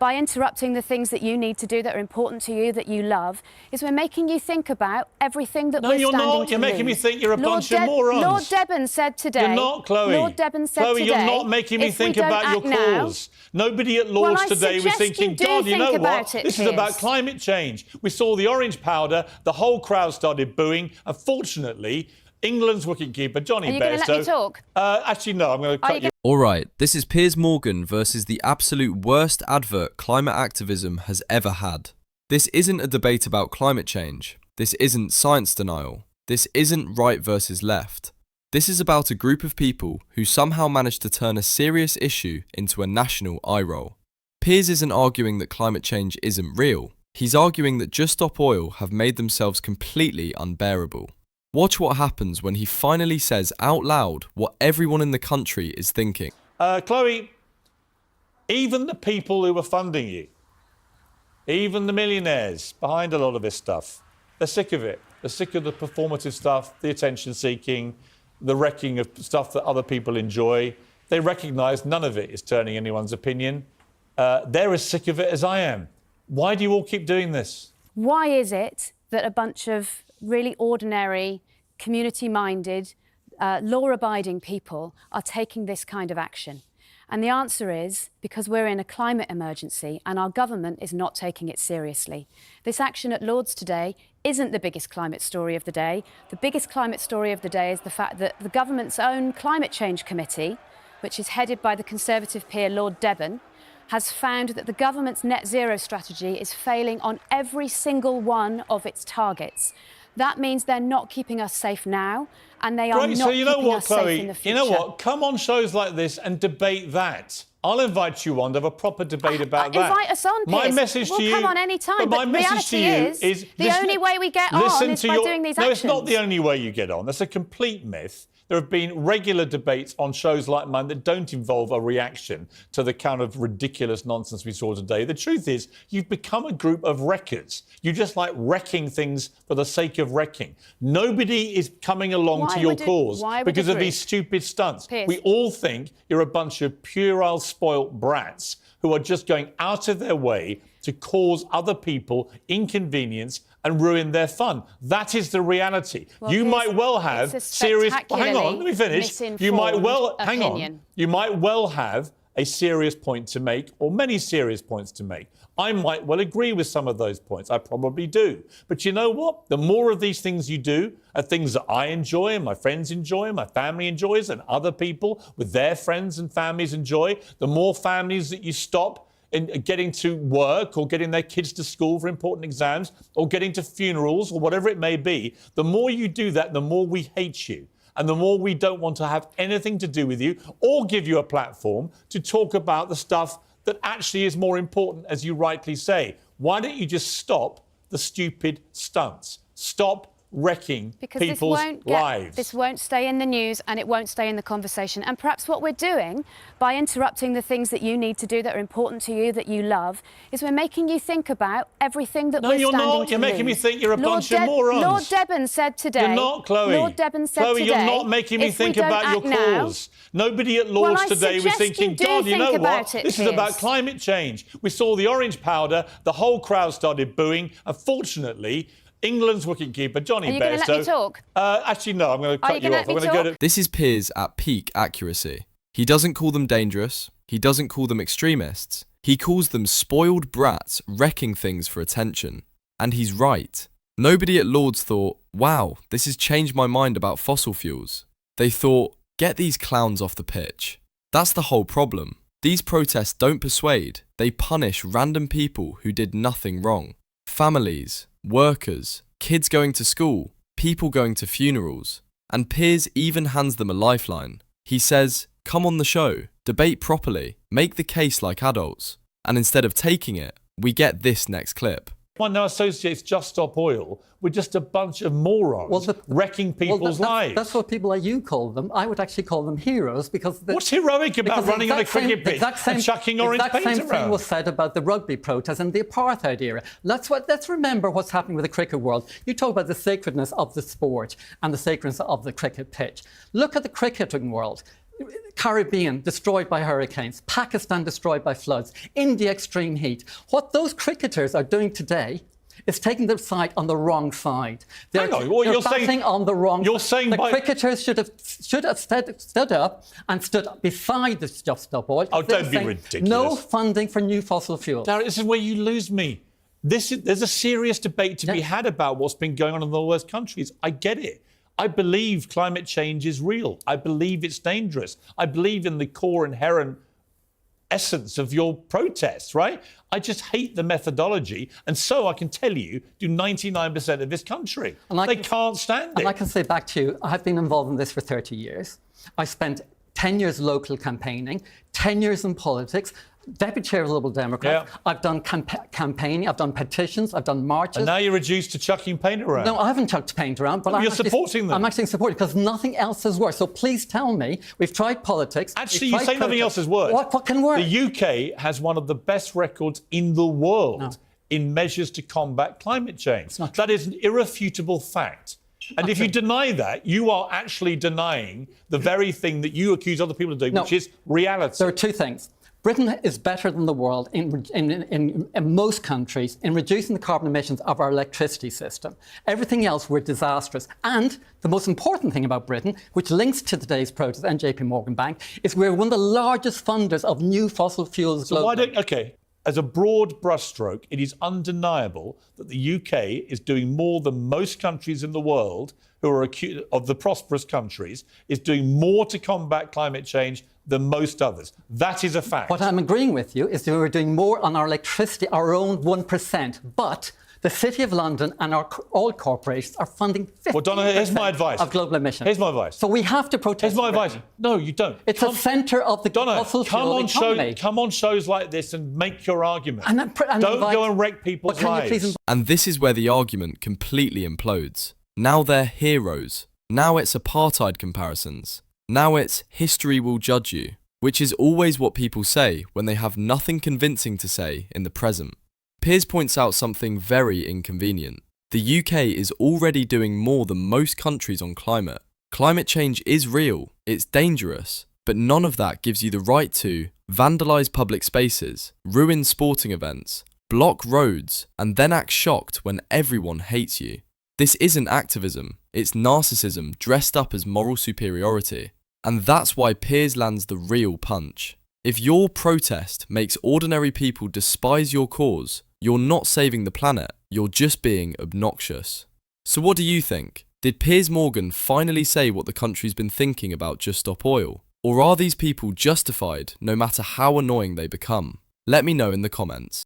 by interrupting the things that you need to do that are important to you, that you love, is we're making you think about everything that we're standing to lose. No, you're not. You're making me think you're a bunch of morons. Lord Debon said today... You're not, Chloe. Lord Debon said Chloe, today... you're not making me think about your cause. Nobody at Lord's today was thinking, God, you know what? This is about climate change. We saw the orange powder, the whole crowd started booing. Unfortunately, England's wicketkeeper, Johnny Bairstow... Are you going to let me talk? Actually, no, I'm going to cut you. All right, this is Piers Morgan versus the absolute worst advert climate activism has ever had. This isn't a debate about climate change. This isn't science denial. This isn't right versus left. This is about a group of people who somehow managed to turn a serious issue into a national eye roll. Piers isn't arguing that climate change isn't real. He's arguing that Just Stop Oil have made themselves completely unbearable. Watch what happens when he finally says out loud what everyone in the country is thinking. Chloe, even the people who are funding you, even the millionaires behind a lot of this stuff, they're sick of it. They're sick of the performative stuff, the attention-seeking, the wrecking of stuff that other people enjoy. They recognise none of it is turning anyone's opinion. They're as sick of it as I am. Why do you all keep doing this? Why is it that a bunch of really ordinary, community-minded, law-abiding people are taking this kind of action? And the answer is because we're in a climate emergency and our government is not taking it seriously. This action at Lord's today isn't the biggest climate story of the day. The biggest climate story of the day is the fact that the government's own climate change committee, which is headed by the Conservative peer Lord Debon, has found that the government's net zero strategy is failing on every single one of its targets. That means they're not keeping us safe now, and they are not keeping us safe in the future. You know what? Come on shows like this and debate that. I'll invite you on to have a proper debate about that. Invite us on, Piers. My message to you... We'll come on any time, but my message to you is the only way we get on is by doing these actions. No, it's not the only way you get on. That's a complete myth. There have been regular debates on shows like mine that don't involve a reaction to the kind of ridiculous nonsense we saw today. The truth is, you've become a group of wreckers. You just like wrecking things for the sake of wrecking. Nobody is coming along to your cause because of these stupid stunts. Piers. We all think you're a bunch of puerile, spoilt brats who are just going out of their way to cause other people inconvenience and ruin their fun. That is the reality. Well, you might well have serious... Hang on, let me finish. You might well... Hang on. You might well have a serious point to make, or many serious points to make. I might well agree with some of those points. I probably do. But you know what? The more of these things you do are things that I enjoy and my friends enjoy and my family enjoys and other people with their friends and families enjoy, the more families that you stop in getting to work or getting their kids to school for important exams or getting to funerals or whatever it may be, the more you do that, the more we hate you. And the more we don't want to have anything to do with you or give you a platform to talk about the stuff that actually is more important, as you rightly say. Why don't you just stop the stupid stunts? Stop wrecking people's lives. This won't stay in the news and it won't stay in the conversation. And perhaps what we're doing by interrupting the things that you need to do that are important to you, that you love, is we're making you think about everything that we're standing to lose. No, you're not. You're making me think you're a bunch of morons. Lord Debon said today... You're not, Chloe. Lord Debon said today... Chloe, you're not making me think about your cause. Nobody at Lord's today was thinking, God, you know what? This is about climate change. We saw the orange powder, the whole crowd started booing. Unfortunately, England's wicketkeeper, Johnny Bairstow... Are you going to let me talk? Actually, no, I'm going to cut you off. I'm going to go to... This is Piers at peak accuracy. He doesn't call them dangerous. He doesn't call them extremists. He calls them spoiled brats wrecking things for attention. And he's right. Nobody at Lord's thought, wow, this has changed my mind about fossil fuels. They thought, get these clowns off the pitch. That's the whole problem. These protests don't persuade. They punish random people who did nothing wrong. Families, workers, kids going to school, people going to funerals. And Piers even hands them a lifeline. He says, come on the show, debate properly, make the case like adults. And instead of taking it, we get this next clip. One now associates Just Stop Oil with just a bunch of morons wrecking people's lives. That's what people like you call them. I would actually call them heroes because... What's heroic about running on a cricket pitch and chucking orange paint around? The same thing was said about the rugby protests and the apartheid era. Let's remember what's happening with the cricket world. You talk about the sacredness of the sport and the sacredness of the cricket pitch. Look at the cricketing world. Caribbean destroyed by hurricanes, Pakistan destroyed by floods, India extreme heat. What those cricketers are doing today is taking their side on the wrong side. They're batting on the wrong side. The cricketers should have stood up and stood beside the Just Stop Oil. Oh, don't be ridiculous. No funding for new fossil fuels. Darren, this is where you lose me. There's a serious debate to be had about what's been going on in the worst countries. I get it. I believe climate change is real. I believe it's dangerous. I believe in the core inherent essence of your protests, right? I just hate the methodology. And so I can tell you, do 99% of this country. They can't stand it. And I can say back to you, I've been involved in this for 30 years. I spent 10 years local campaigning, 10 years in politics, Deputy Chair of the Liberal Democrats. Yeah. I've done campaigning, I've done petitions, I've done marches. And now you're reduced to chucking paint around. No, I haven't chucked paint around. But you're supporting them. I'm actually supporting because nothing else has worked. So please tell me, we've tried politics. Actually, you say nothing else has worked. What can work? The UK has one of the best records in the world in measures to combat climate change. That is an irrefutable fact. And if you deny that, you are actually denying the very thing that you accuse other people of doing, which is reality. There are two things. Britain is better than the world in most countries in reducing the carbon emissions of our electricity system. Everything else, we're disastrous. And the most important thing about Britain, which links to today's protest and JP Morgan Bank, is we're one of the largest funders of new fossil fuels globally. As a broad brushstroke, it is undeniable that the UK is doing more than most countries in the world who are of the prosperous countries, is doing more to combat climate change than most others. That is a fact. What I'm agreeing with you is that we're doing more on our electricity, our own 1%. But the City of London and all corporations are funding 50% of global emissions. Here's my advice. So we have to protest. Here's my advice. No, you don't. It's a centre of the fossil fuel economy. Come on shows like this and make your argument. Don't go and wreck people's lives. And this is where the argument completely implodes. Now they're heroes. Now it's apartheid comparisons. Now it's history will judge you, which is always what people say when they have nothing convincing to say in the present. Piers points out something very inconvenient. The UK is already doing more than most countries on climate. Climate change is real, it's dangerous, but none of that gives you the right to vandalise public spaces, ruin sporting events, block roads, and then act shocked when everyone hates you. This isn't activism, it's narcissism dressed up as moral superiority. And that's why Piers lands the real punch. If your protest makes ordinary people despise your cause, you're not saving the planet, you're just being obnoxious. So what do you think? Did Piers Morgan finally say what the country's been thinking about Just Stop Oil? Or are these people justified no matter how annoying they become? Let me know in the comments.